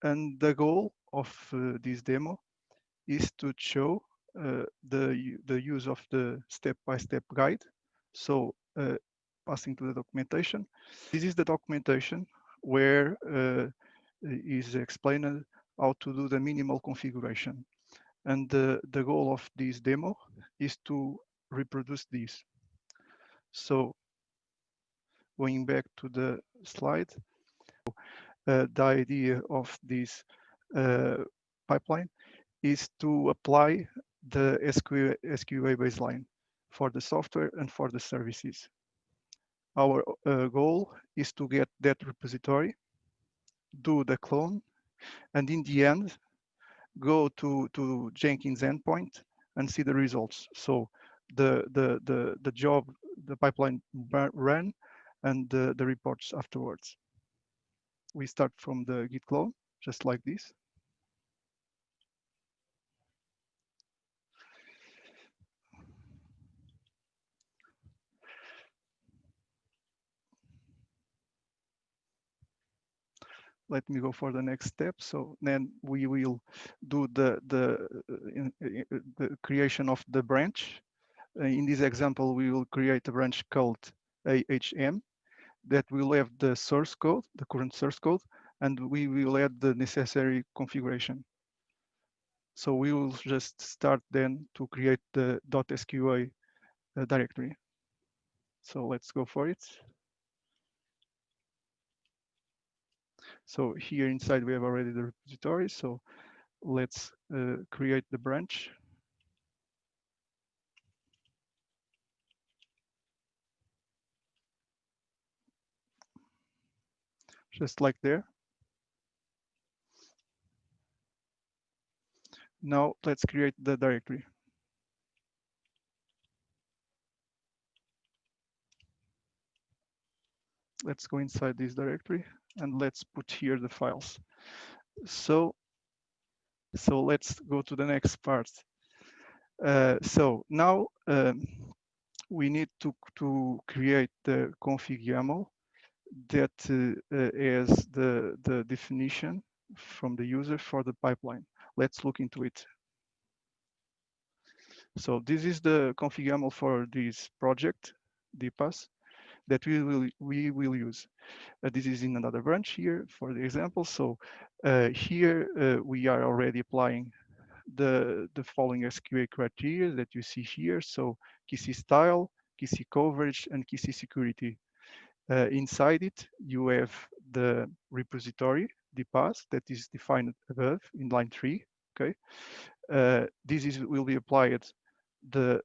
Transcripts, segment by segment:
And the goal of this demo is to show the use of the step-by-step guide. So passing to the documentation. This is the documentation where is explained how to do the minimal configuration. And the goal of this demo is to reproduce this. So going back to the slide, the idea of this pipeline is to apply the SQA baseline for the software and for the services. Our goal is to get that repository, do the clone, and in the end, go to Jenkins endpoint and see the results. So the job, the pipeline ran, and the reports afterwards. We start from the Git clone, just like this. Let me go for the next step. So then we will do the creation of the branch. In this example, we will create a branch called AHM that will have the source code, the current source code, and we will add the necessary configuration. So we will just start then to create the .sqa directory. So let's go for it. So here inside we have already the repository. So let's create the branch. Just like there. Now let's create the directory. Let's go inside this directory and let's put here the files. So let's go to the next part. So now we need to create the config YAML that has the definition from the user for the pipeline. Let's look into it. So this is the config YAML for this project, DPAS, that we will use. This is in another branch here for the example. So here we are already applying the following SQA criteria that you see here. So KC style, KC coverage, and KC security. Inside it, you have the repository, the path that is defined above in line 3. Okay, this will be applied the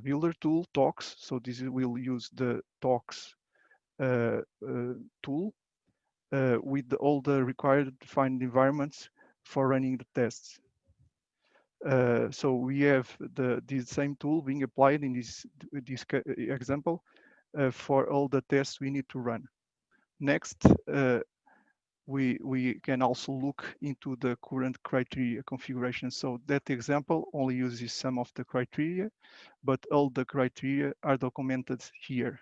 builder tool talks. So this will use the talks tool with all the required defined environments for running the tests. So we have this same tool being applied in this example for all the tests we need to run. Next, we can also look into the current criteria configuration. So that example only uses some of the criteria, but all the criteria are documented here.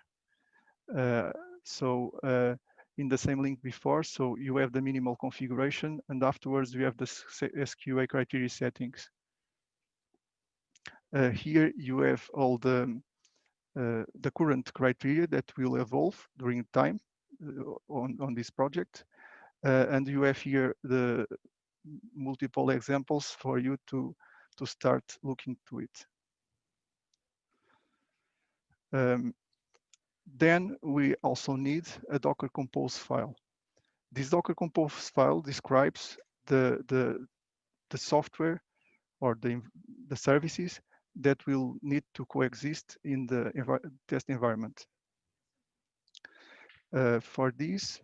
In the same link before, so you have the minimal configuration, and afterwards you have the SQA criteria settings. Here you have all the current criteria that will evolve during time on this project. And you have here the multiple examples for you to start looking to it. Then we also need a Docker Compose file. This Docker Compose file describes the software or the services that will need to coexist in the test environment. For this,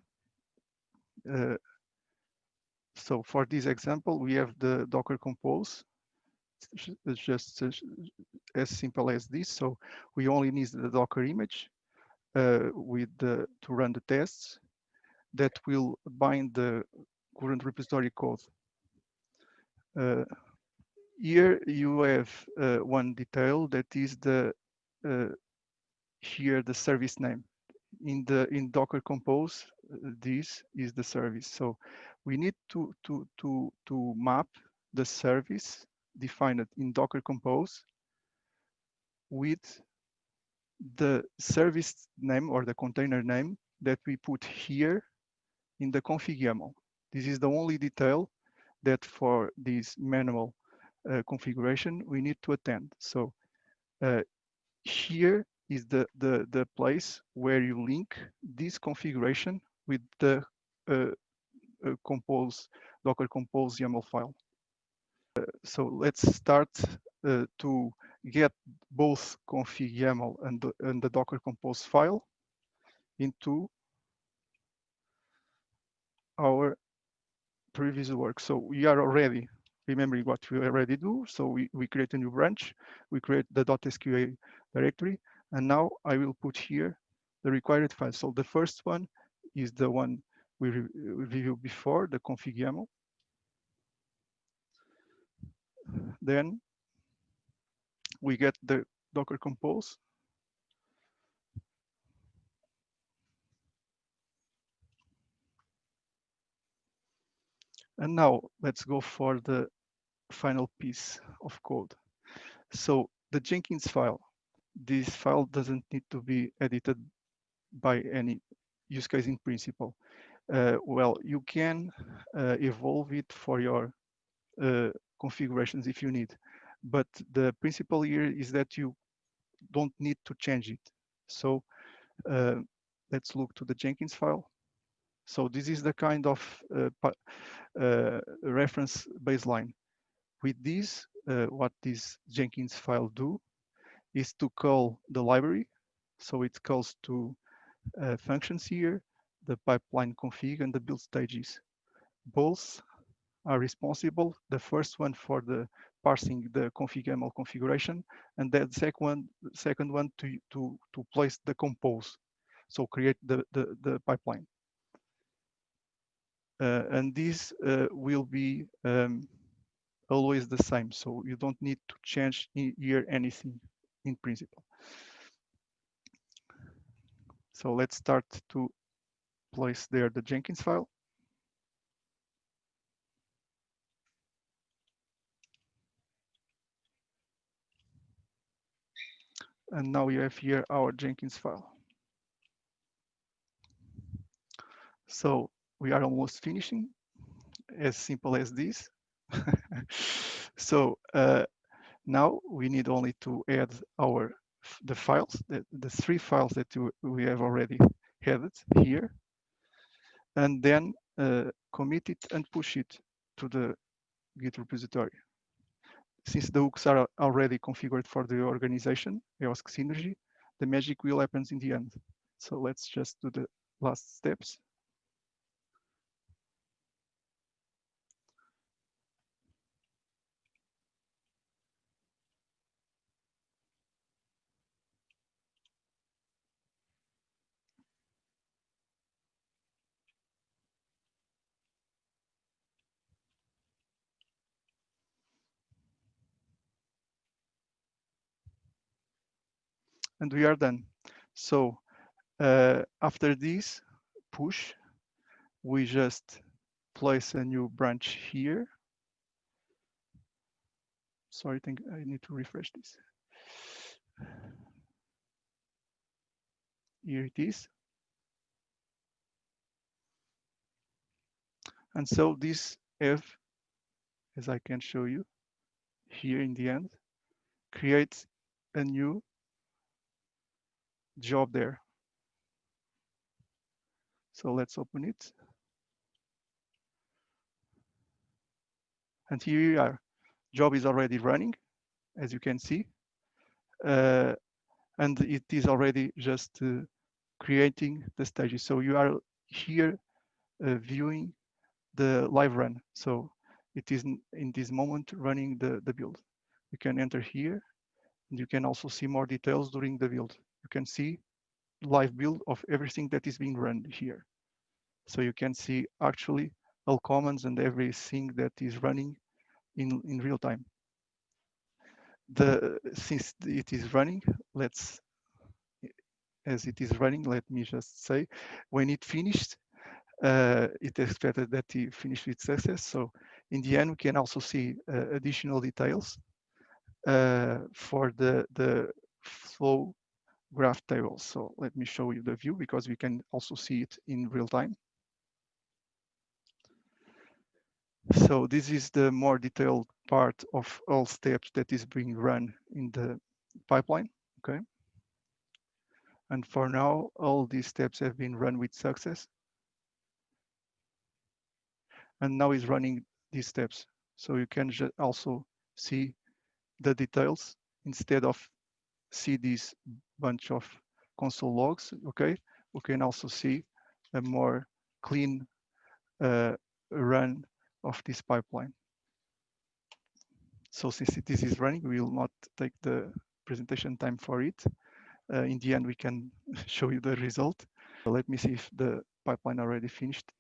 so for this example, we have the Docker Compose. It's just as simple as this. So we only need the Docker image to run the tests that will bind the current repository code. Here you have one detail that is here the service name. in Docker Compose, this is the service. So we need to map the service defined in Docker Compose with the service name or the container name that we put here in the config YAML. This is the only detail that for this manual configuration we need to attend. So here is the place where you link this configuration with the compose Docker Compose YAML file. So let's start to get both config YAML and the Docker Compose file into our previous work. So we are already remembering what we already do. So we create a new branch, we create the .sqa directory, and now I will put here the required files. So the first one is the one we reviewed before, the config YAML. Then we get the Docker Compose. And now let's go for the final piece of code. So the Jenkins file, this file doesn't need to be edited by any use case in principle. Well, you can evolve it for your configurations if you need, but the principle here is that you don't need to change it. So let's look to the Jenkins file. So this is the kind of reference baseline. With this, what this Jenkins file do is to call the library. So it calls to functions here, the pipeline config and the build stages. Both are responsible. The first one for the parsing the config YAML configuration, and the second one to place the compose. So create the pipeline. And this will be always the same. So you don't need to change here anything in principle. So let's start to place there the Jenkins file. And now we have here our Jenkins file. So we are almost finishing, as simple as this. So now we need only to add the files, the 3 files that we have already added here, and then commit it and push it to the Git repository. Since the hooks are already configured for the organization, EOSC-Synergy, the magic will happen in the end. So let's just do the last steps. And we are done. So after this push, we just place a new branch here. Sorry, I think I need to refresh this. Here it is. And so this F, as I can show you here in the end, creates a new job there. So let's open it. And here you are. Job is already running, as you can see. And it is already just creating the stages. So you are here viewing the live run. So it is in this moment running the build. You can enter here, and you can also see more details during the build. You can see live build of everything that is being run here. So you can see actually all commands and everything that is running in real time. Since it is running, let's as it is running, let me just say, when it finished, it expected that it finished with success. So in the end, we can also see additional details for the flow graph table. So let me show you the view because we can also see it in real time. So this is the more detailed part of all steps that is being run in the pipeline, okay? And for now, all these steps have been run with success. And now is running these steps. So you can also see the details instead of see this bunch of console logs, okay? We can also see a more clean run of this pipeline. So since this is running, we will not take the presentation time for it. In the end, we can show you the result. So let me see if the pipeline already finished.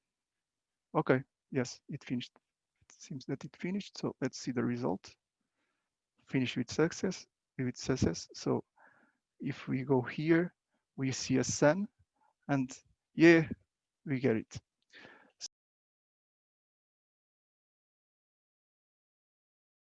Okay, yes, it finished. It seems that it finished. So let's see the result. Finish with success, So if we go here, we see a sun and yeah, we get it.